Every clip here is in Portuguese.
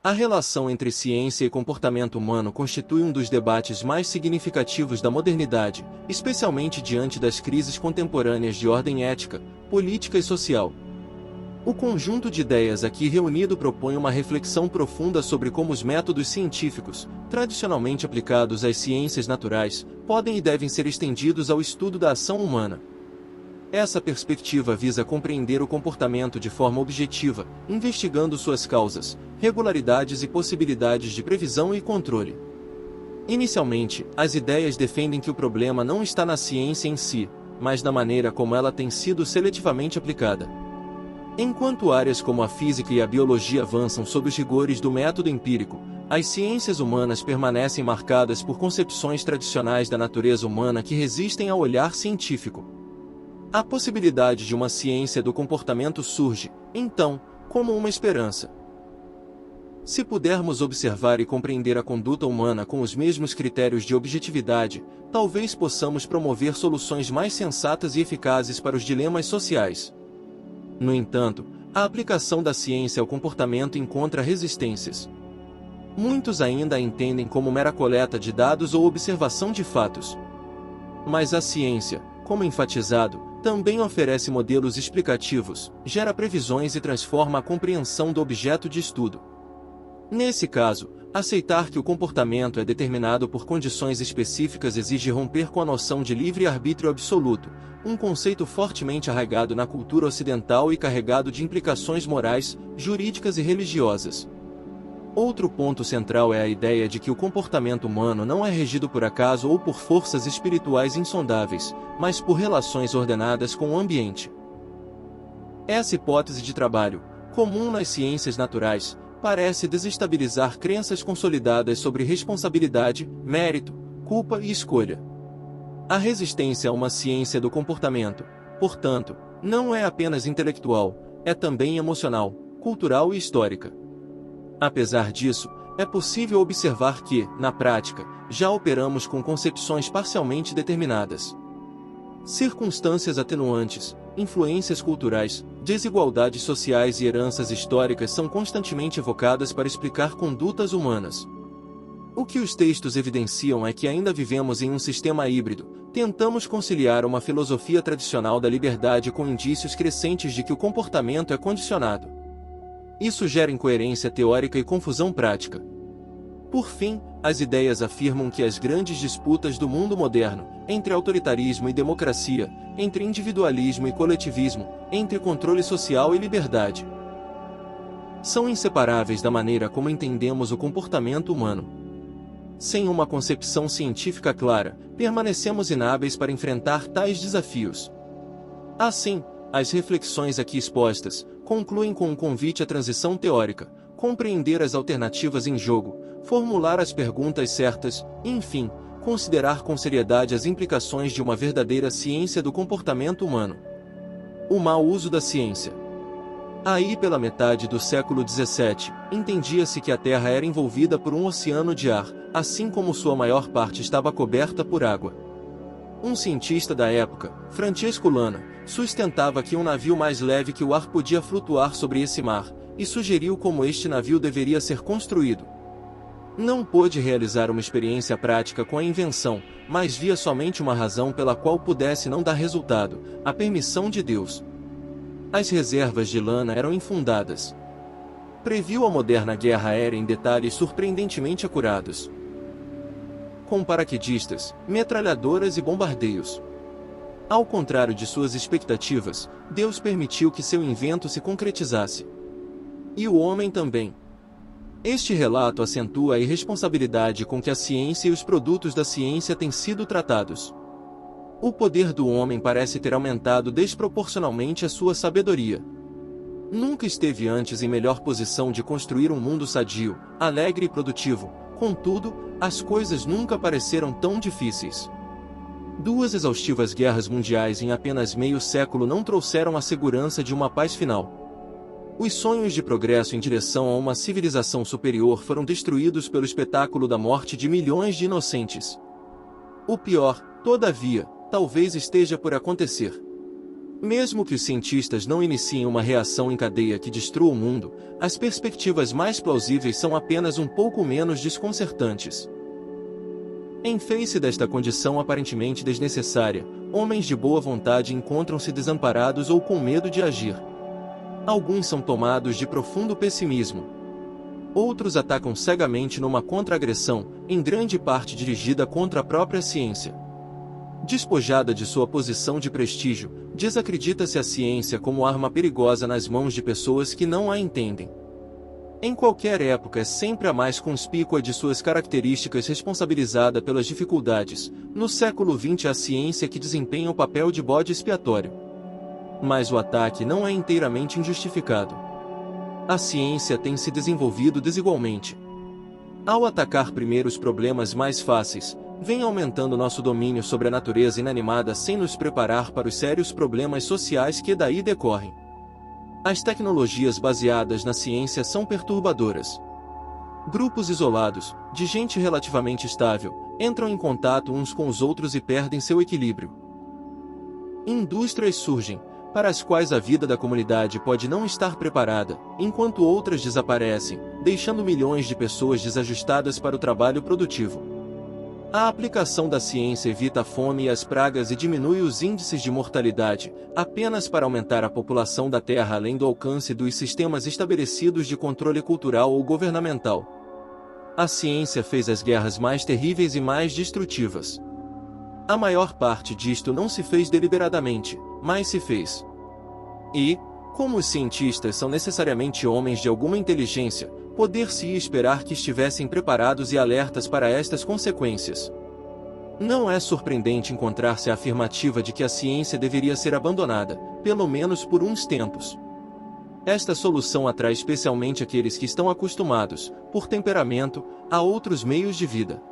A relação entre ciência e comportamento humano constitui um dos debates mais significativos da modernidade, especialmente diante das crises contemporâneas de ordem ética, política e social. O conjunto de ideias aqui reunido propõe uma reflexão profunda sobre como os métodos científicos, tradicionalmente aplicados às ciências naturais, podem e devem ser estendidos ao estudo da ação humana. Essa perspectiva visa compreender o comportamento de forma objetiva, investigando suas causas, regularidades e possibilidades de previsão e controle. Inicialmente, as ideias defendem que o problema não está na ciência em si, mas na maneira como ela tem sido seletivamente aplicada. Enquanto áreas como a física e a biologia avançam sob os rigores do método empírico, as ciências humanas permanecem marcadas por concepções tradicionais da natureza humana que resistem ao olhar científico. A possibilidade de uma ciência do comportamento surge, então, como uma esperança. Se pudermos observar e compreender a conduta humana com os mesmos critérios de objetividade, talvez possamos promover soluções mais sensatas e eficazes para os dilemas sociais. No entanto, a aplicação da ciência ao comportamento encontra resistências. Muitos ainda a entendem como mera coleta de dados ou observação de fatos. Mas a ciência, como enfatizado, também oferece modelos explicativos, gera previsões e transforma a compreensão do objeto de estudo. Nesse caso, aceitar que o comportamento é determinado por condições específicas exige romper com a noção de livre-arbítrio absoluto, um conceito fortemente arraigado na cultura ocidental e carregado de implicações morais, jurídicas e religiosas. Outro ponto central é a ideia de que o comportamento humano não é regido por acaso ou por forças espirituais insondáveis, mas por relações ordenadas com o ambiente. Essa hipótese de trabalho, comum nas ciências naturais, parece desestabilizar crenças consolidadas sobre responsabilidade, mérito, culpa e escolha. A resistência a uma ciência do comportamento, portanto, não é apenas intelectual, é também emocional, cultural e histórica. Apesar disso, é possível observar que, na prática, já operamos com concepções parcialmente determinadas. Circunstâncias atenuantes, influências culturais, desigualdades sociais e heranças históricas são constantemente evocadas para explicar condutas humanas. O que os textos evidenciam é que ainda vivemos em um sistema híbrido, tentamos conciliar uma filosofia tradicional da liberdade com indícios crescentes de que o comportamento é condicionado. Isso gera incoerência teórica e confusão prática. Por fim, as ideias afirmam que as grandes disputas do mundo moderno, entre autoritarismo e democracia, entre individualismo e coletivismo, entre controle social e liberdade, são inseparáveis da maneira como entendemos o comportamento humano. Sem uma concepção científica clara, permanecemos inábeis para enfrentar tais desafios. Assim, as reflexões aqui expostas concluem com um convite à transição teórica, compreender as alternativas em jogo, formular as perguntas certas e, enfim, considerar com seriedade as implicações de uma verdadeira ciência do comportamento humano. O mau uso da ciência. Aí pela metade do século XVII, entendia-se que a Terra era envolvida por um oceano de ar, assim como sua maior parte estava coberta por água. Um cientista da época, Francesco Lana, sustentava que um navio mais leve que o ar podia flutuar sobre esse mar, e sugeriu como este navio deveria ser construído. Não pôde realizar uma experiência prática com a invenção, mas via somente uma razão pela qual pudesse não dar resultado: a permissão de Deus. As reservas de Lana eram infundadas. Previu a moderna guerra aérea em detalhes surpreendentemente acurados, com paraquedistas, metralhadoras e bombardeios. Ao contrário de suas expectativas, Deus permitiu que seu invento se concretizasse. E o homem também. Este relato acentua a irresponsabilidade com que a ciência e os produtos da ciência têm sido tratados. O poder do homem parece ter aumentado desproporcionalmente à sua sabedoria. Nunca esteve antes em melhor posição de construir um mundo sadio, alegre e produtivo. Contudo, as coisas nunca pareceram tão difíceis. 2 exaustivas guerras mundiais em apenas meio século não trouxeram a segurança de uma paz final. Os sonhos de progresso em direção a uma civilização superior foram destruídos pelo espetáculo da morte de milhões de inocentes. O pior, todavia, talvez esteja por acontecer. Mesmo que os cientistas não iniciem uma reação em cadeia que destrua o mundo, as perspectivas mais plausíveis são apenas um pouco menos desconcertantes. Em face desta condição aparentemente desnecessária, homens de boa vontade encontram-se desamparados ou com medo de agir. Alguns são tomados de profundo pessimismo. Outros atacam cegamente numa contra-agressão, em grande parte dirigida contra a própria ciência. Despojada de sua posição de prestígio, desacredita-se a ciência como arma perigosa nas mãos de pessoas que não a entendem. Em qualquer época é sempre a mais conspícua de suas características responsabilizada pelas dificuldades. No século XX a ciência que desempenha o papel de bode expiatório. Mas o ataque não é inteiramente injustificado. A ciência tem se desenvolvido desigualmente. Ao atacar primeiro os problemas mais fáceis, vem aumentando nosso domínio sobre a natureza inanimada sem nos preparar para os sérios problemas sociais que daí decorrem. As tecnologias baseadas na ciência são perturbadoras. Grupos isolados, de gente relativamente estável, entram em contato uns com os outros e perdem seu equilíbrio. Indústrias surgem, para as quais a vida da comunidade pode não estar preparada, enquanto outras desaparecem, deixando milhões de pessoas desajustadas para o trabalho produtivo. A aplicação da ciência evita a fome e as pragas e diminui os índices de mortalidade, apenas para aumentar a população da Terra além do alcance dos sistemas estabelecidos de controle cultural ou governamental. A ciência fez as guerras mais terríveis e mais destrutivas. A maior parte disto não se fez deliberadamente, mas se fez. E, como os cientistas são necessariamente homens de alguma inteligência, poder-se-ia esperar que estivessem preparados e alertas para estas consequências. Não é surpreendente encontrar-se a afirmativa de que a ciência deveria ser abandonada, pelo menos por uns tempos. Esta solução atrai especialmente aqueles que estão acostumados, por temperamento, a outros meios de vida.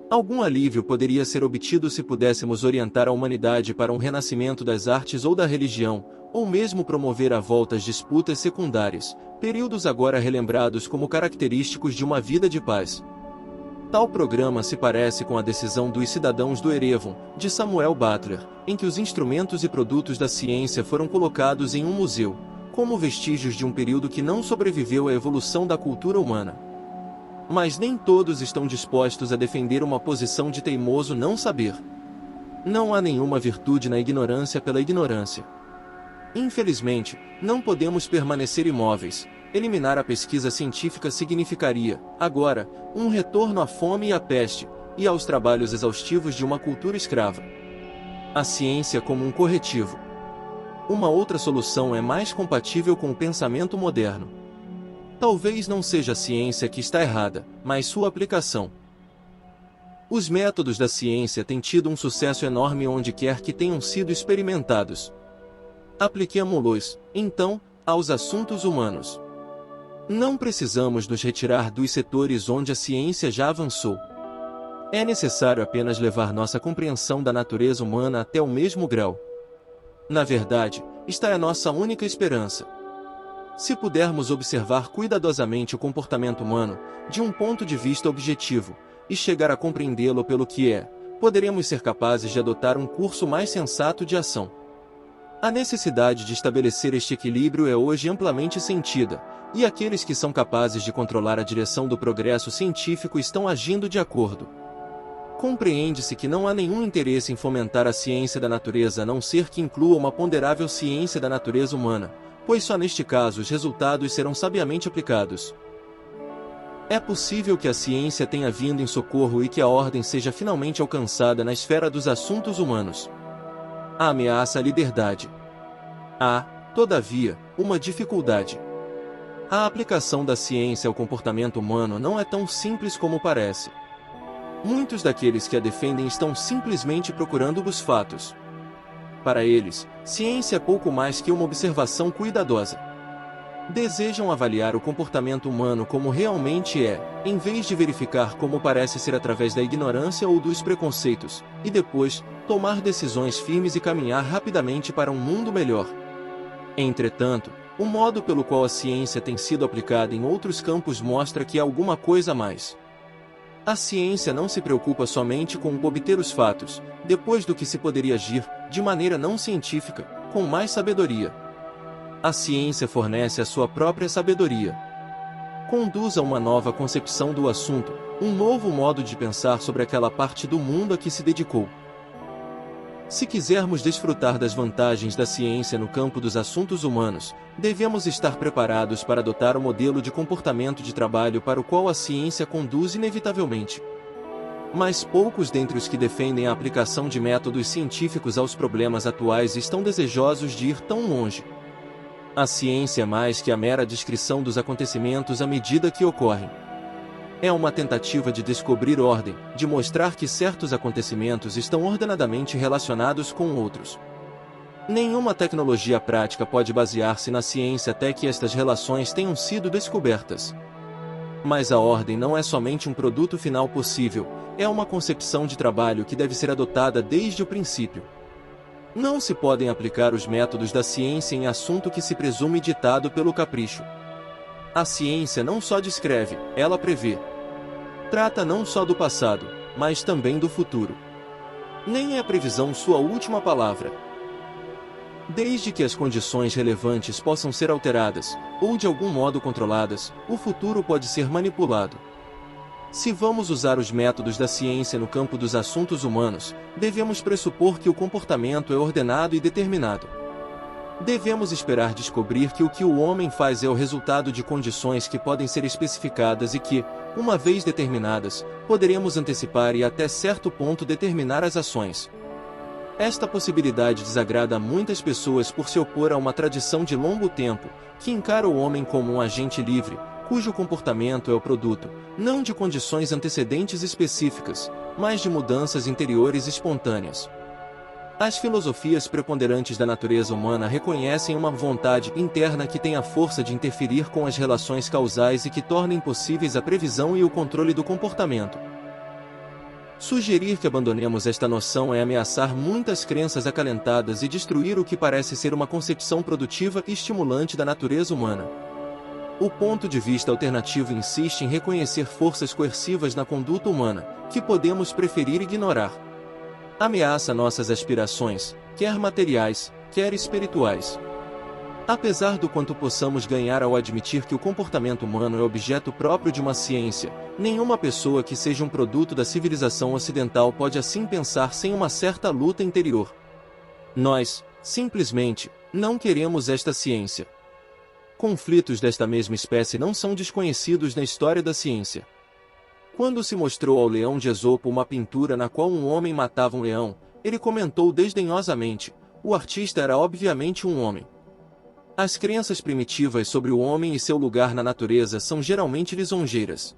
Algum alívio poderia ser obtido se pudéssemos orientar a humanidade para um renascimento das artes ou da religião, ou mesmo promover a volta às disputas secundárias, períodos agora relembrados como característicos de uma vida de paz. Tal programa se parece com a decisão dos cidadãos do Erevon, de Samuel Butler, em que os instrumentos e produtos da ciência foram colocados em um museu, como vestígios de um período que não sobreviveu à evolução da cultura humana. Mas nem todos estão dispostos a defender uma posição de teimoso não saber. Não há nenhuma virtude na ignorância pela ignorância. Infelizmente, não podemos permanecer imóveis. Eliminar a pesquisa científica significaria, agora, um retorno à fome e à peste, e aos trabalhos exaustivos de uma cultura escrava. A ciência como um corretivo. Uma outra solução é mais compatível com o pensamento moderno. Talvez não seja a ciência que está errada, mas sua aplicação. Os métodos da ciência têm tido um sucesso enorme onde quer que tenham sido experimentados. Apliquemo-los, então, aos assuntos humanos. Não precisamos nos retirar dos setores onde a ciência já avançou. É necessário apenas levar nossa compreensão da natureza humana até o mesmo grau. Na verdade, esta é a nossa única esperança. Se pudermos observar cuidadosamente o comportamento humano, de um ponto de vista objetivo, e chegar a compreendê-lo pelo que é, poderemos ser capazes de adotar um curso mais sensato de ação. A necessidade de estabelecer este equilíbrio é hoje amplamente sentida, e aqueles que são capazes de controlar a direção do progresso científico estão agindo de acordo. Compreende-se que não há nenhum interesse em fomentar a ciência da natureza a não ser que inclua uma ponderável ciência da natureza humana, pois só neste caso os resultados serão sabiamente aplicados. É possível que a ciência tenha vindo em socorro e que a ordem seja finalmente alcançada na esfera dos assuntos humanos. A ameaça à liberdade. Há, todavia, uma dificuldade. A aplicação da ciência ao comportamento humano não é tão simples como parece. Muitos daqueles que a defendem estão simplesmente procurando os fatos. Para eles, ciência é pouco mais que uma observação cuidadosa. Desejam avaliar o comportamento humano como realmente é, em vez de verificar como parece ser através da ignorância ou dos preconceitos, e depois, tomar decisões firmes e caminhar rapidamente para um mundo melhor. Entretanto, o modo pelo qual a ciência tem sido aplicada em outros campos mostra que há alguma coisa a mais. A ciência não se preocupa somente com obter os fatos, depois do que se poderia agir, de maneira não científica, com mais sabedoria. A ciência fornece a sua própria sabedoria. Conduz a uma nova concepção do assunto, um novo modo de pensar sobre aquela parte do mundo a que se dedicou. Se quisermos desfrutar das vantagens da ciência no campo dos assuntos humanos, devemos estar preparados para adotar o modelo de comportamento de trabalho para o qual a ciência conduz inevitavelmente. Mas poucos dentre os que defendem a aplicação de métodos científicos aos problemas atuais estão desejosos de ir tão longe. A ciência é mais que a mera descrição dos acontecimentos à medida que ocorrem. É uma tentativa de descobrir ordem, de mostrar que certos acontecimentos estão ordenadamente relacionados com outros. Nenhuma tecnologia prática pode basear-se na ciência até que estas relações tenham sido descobertas. Mas a ordem não é somente um produto final possível, é uma concepção de trabalho que deve ser adotada desde o princípio. Não se podem aplicar os métodos da ciência em assunto que se presume ditado pelo capricho. A ciência não só descreve, ela prevê. Trata não só do passado, mas também do futuro. Nem é a previsão sua última palavra. Desde que as condições relevantes possam ser alteradas, ou de algum modo controladas, o futuro pode ser manipulado. Se vamos usar os métodos da ciência no campo dos assuntos humanos, devemos pressupor que o comportamento é ordenado e determinado. Devemos esperar descobrir que o homem faz é o resultado de condições que podem ser especificadas e que, uma vez determinadas, poderemos antecipar e até certo ponto determinar as ações. Esta possibilidade desagrada a muitas pessoas por se opor a uma tradição de longo tempo, que encara o homem como um agente livre, cujo comportamento é o produto, não de condições antecedentes específicas, mas de mudanças interiores espontâneas. As filosofias preponderantes da natureza humana reconhecem uma vontade interna que tem a força de interferir com as relações causais e que torna impossíveis a previsão e o controle do comportamento. Sugerir que abandonemos esta noção é ameaçar muitas crenças acalentadas e destruir o que parece ser uma concepção produtiva e estimulante da natureza humana. O ponto de vista alternativo insiste em reconhecer forças coercivas na conduta humana, que podemos preferir ignorar. Ameaça nossas aspirações, quer materiais, quer espirituais. Apesar do quanto possamos ganhar ao admitir que o comportamento humano é objeto próprio de uma ciência, nenhuma pessoa que seja um produto da civilização ocidental pode assim pensar sem uma certa luta interior. Nós, simplesmente, não queremos esta ciência. Conflitos desta mesma espécie não são desconhecidos na história da ciência. Quando se mostrou ao leão de Esopo uma pintura na qual um homem matava um leão, ele comentou desdenhosamente: o artista era obviamente um homem. As crenças primitivas sobre o homem e seu lugar na natureza são geralmente lisonjeiras.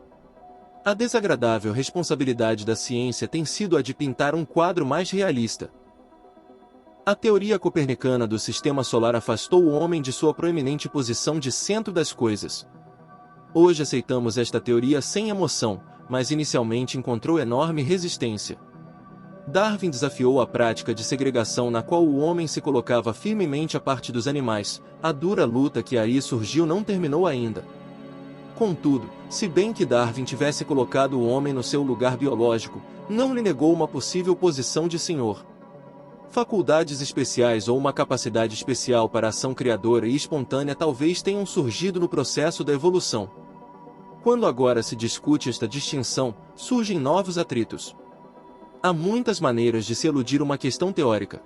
A desagradável responsabilidade da ciência tem sido a de pintar um quadro mais realista. A teoria copernicana do sistema solar afastou o homem de sua proeminente posição de centro das coisas. Hoje aceitamos esta teoria sem emoção, mas inicialmente encontrou enorme resistência. Darwin desafiou a prática de segregação na qual o homem se colocava firmemente à parte dos animais. A dura luta que aí surgiu não terminou ainda. Contudo, se bem que Darwin tivesse colocado o homem no seu lugar biológico, não lhe negou uma possível posição de senhor. Faculdades especiais ou uma capacidade especial para ação criadora e espontânea talvez tenham surgido no processo da evolução. Quando agora se discute esta distinção, surgem novos atritos. Há muitas maneiras de se eludir uma questão teórica.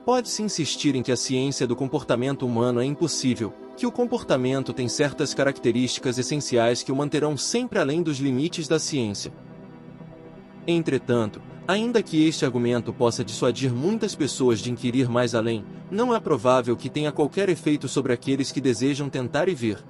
Pode-se insistir em que a ciência do comportamento humano é impossível, que o comportamento tem certas características essenciais que o manterão sempre além dos limites da ciência. Entretanto, ainda que este argumento possa dissuadir muitas pessoas de inquirir mais além, não é provável que tenha qualquer efeito sobre aqueles que desejam tentar e ver.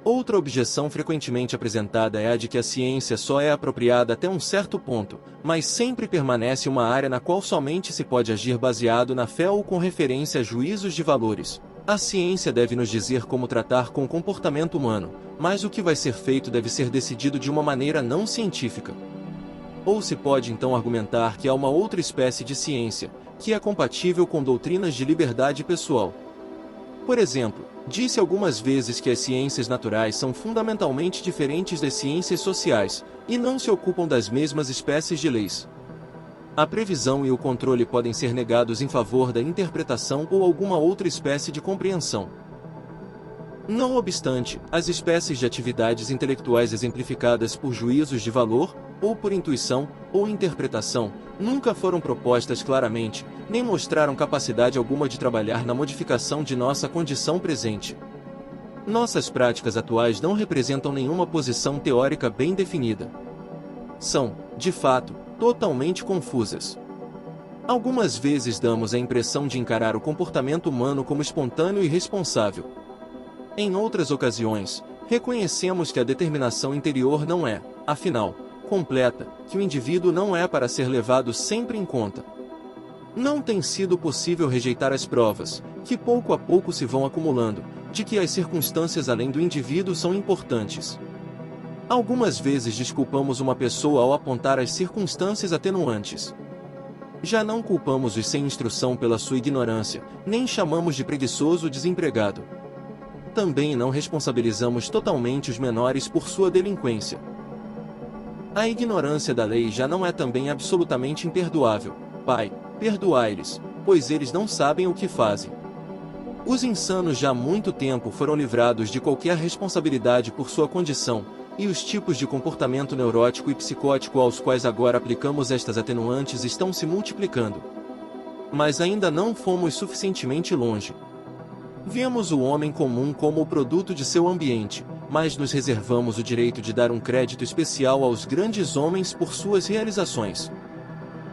Outra objeção frequentemente apresentada é a de que a ciência só é apropriada até um certo ponto, mas sempre permanece uma área na qual somente se pode agir baseado na fé ou com referência a juízos de valores. A ciência deve nos dizer como tratar com o comportamento humano, mas o que vai ser feito deve ser decidido de uma maneira não científica. Ou se pode então argumentar que há uma outra espécie de ciência, que é compatível com doutrinas de liberdade pessoal. Por exemplo, disse algumas vezes que as ciências naturais são fundamentalmente diferentes das ciências sociais, e não se ocupam das mesmas espécies de leis. A previsão e o controle podem ser negados em favor da interpretação ou alguma outra espécie de compreensão. Não obstante, as espécies de atividades intelectuais exemplificadas por juízos de valor, ou por intuição, ou interpretação, nunca foram propostas claramente, nem mostraram capacidade alguma de trabalhar na modificação de nossa condição presente. Nossas práticas atuais não representam nenhuma posição teórica bem definida. São, de fato, totalmente confusas. Algumas vezes damos a impressão de encarar o comportamento humano como espontâneo e responsável. Em outras ocasiões, reconhecemos que a determinação interior não é, afinal, completa, que o indivíduo não é para ser levado sempre em conta. Não tem sido possível rejeitar as provas, que pouco a pouco se vão acumulando, de que as circunstâncias além do indivíduo são importantes. Algumas vezes desculpamos uma pessoa ao apontar as circunstâncias atenuantes. Já não culpamos os sem instrução pela sua ignorância, nem chamamos de preguiçoso ou desempregado. Também não responsabilizamos totalmente os menores por sua delinquência. A ignorância da lei já não é também absolutamente imperdoável. Pai, perdoai-lhes, pois eles não sabem o que fazem. Os insanos já há muito tempo foram livrados de qualquer responsabilidade por sua condição, e os tipos de comportamento neurótico e psicótico aos quais agora aplicamos estas atenuantes estão se multiplicando. Mas ainda não fomos suficientemente longe. Vemos o homem comum como o produto de seu ambiente, mas nos reservamos o direito de dar um crédito especial aos grandes homens por suas realizações.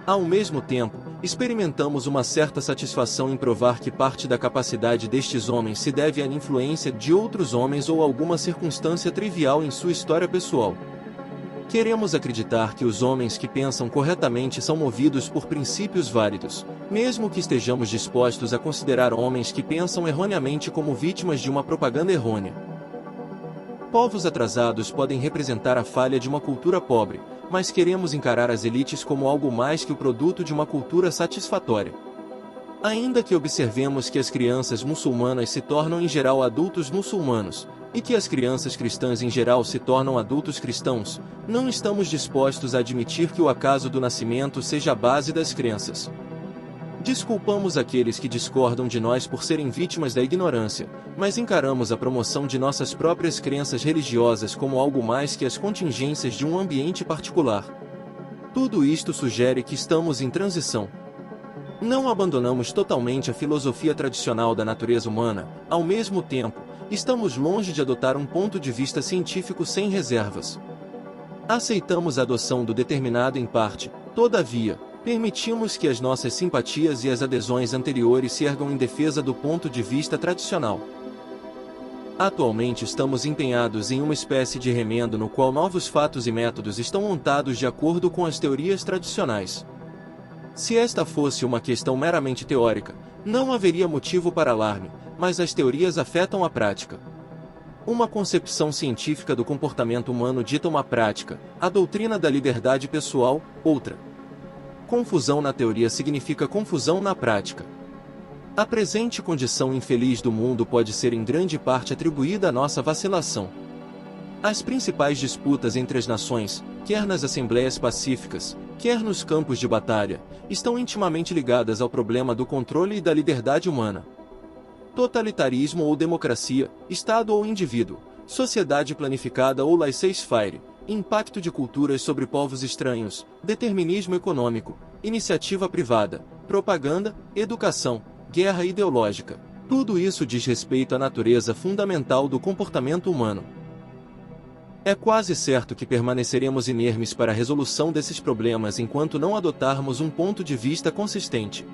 Ao mesmo tempo, experimentamos uma certa satisfação em provar que parte da capacidade destes homens se deve à influência de outros homens ou alguma circunstância trivial em sua história pessoal. Queremos acreditar que os homens que pensam corretamente são movidos por princípios válidos, mesmo que estejamos dispostos a considerar homens que pensam erroneamente como vítimas de uma propaganda errônea. Povos atrasados podem representar a falha de uma cultura pobre, mas queremos encarar as elites como algo mais que o produto de uma cultura satisfatória. Ainda que observemos que as crianças muçulmanas se tornam em geral adultos muçulmanos, e que as crianças cristãs em geral se tornam adultos cristãos, não estamos dispostos a admitir que o acaso do nascimento seja a base das crenças. Desculpamos aqueles que discordam de nós por serem vítimas da ignorância, mas encaramos a promoção de nossas próprias crenças religiosas como algo mais que as contingências de um ambiente particular. Tudo isto sugere que estamos em transição. Não abandonamos totalmente a filosofia tradicional da natureza humana, ao mesmo tempo, estamos longe de adotar um ponto de vista científico sem reservas. Aceitamos a adoção do determinado em parte, todavia, permitimos que as nossas simpatias e as adesões anteriores se ergam em defesa do ponto de vista tradicional. Atualmente estamos empenhados em uma espécie de remendo no qual novos fatos e métodos estão montados de acordo com as teorias tradicionais. Se esta fosse uma questão meramente teórica, não haveria motivo para alarme, mas as teorias afetam a prática. Uma concepção científica do comportamento humano dita uma prática, a doutrina da liberdade pessoal, outra. Confusão na teoria significa confusão na prática. A presente condição infeliz do mundo pode ser em grande parte atribuída à nossa vacilação. As principais disputas entre as nações, quer nas assembleias pacíficas, quer nos campos de batalha, estão intimamente ligadas ao problema do controle e da liberdade humana. Totalitarismo ou democracia, Estado ou indivíduo, sociedade planificada ou laissez-faire, impacto de culturas sobre povos estranhos, determinismo econômico, iniciativa privada, propaganda, educação, guerra ideológica. Tudo isso diz respeito à natureza fundamental do comportamento humano. É quase certo que permaneceremos inermes para a resolução desses problemas enquanto não adotarmos um ponto de vista consistente.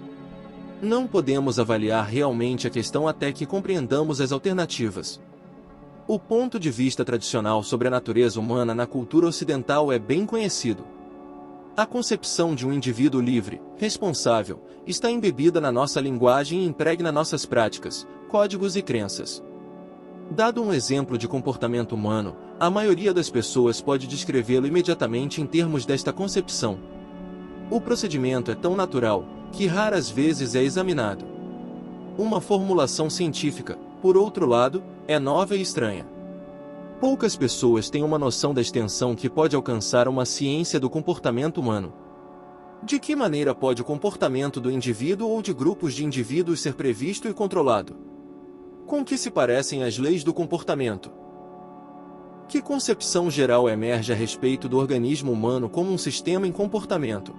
Não podemos avaliar realmente a questão até que compreendamos as alternativas. O ponto de vista tradicional sobre a natureza humana na cultura ocidental é bem conhecido. A concepção de um indivíduo livre, responsável, está embebida na nossa linguagem e impregna nossas práticas, códigos e crenças. Dado um exemplo de comportamento humano, a maioria das pessoas pode descrevê-lo imediatamente em termos desta concepção. O procedimento é tão natural, que raras vezes é examinado. Uma formulação científica, por outro lado, é nova e estranha. Poucas pessoas têm uma noção da extensão que pode alcançar uma ciência do comportamento humano. De que maneira pode o comportamento do indivíduo ou de grupos de indivíduos ser previsto e controlado? Com que se parecem as leis do comportamento? Que concepção geral emerge a respeito do organismo humano como um sistema em comportamento?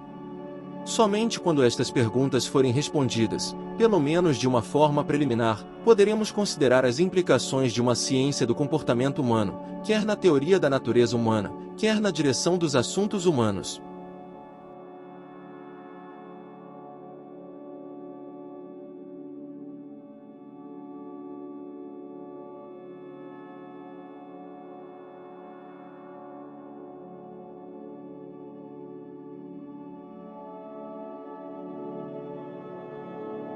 Somente quando estas perguntas forem respondidas, pelo menos de uma forma preliminar, poderemos considerar as implicações de uma ciência do comportamento humano, quer na teoria da natureza humana, quer na direção dos assuntos humanos.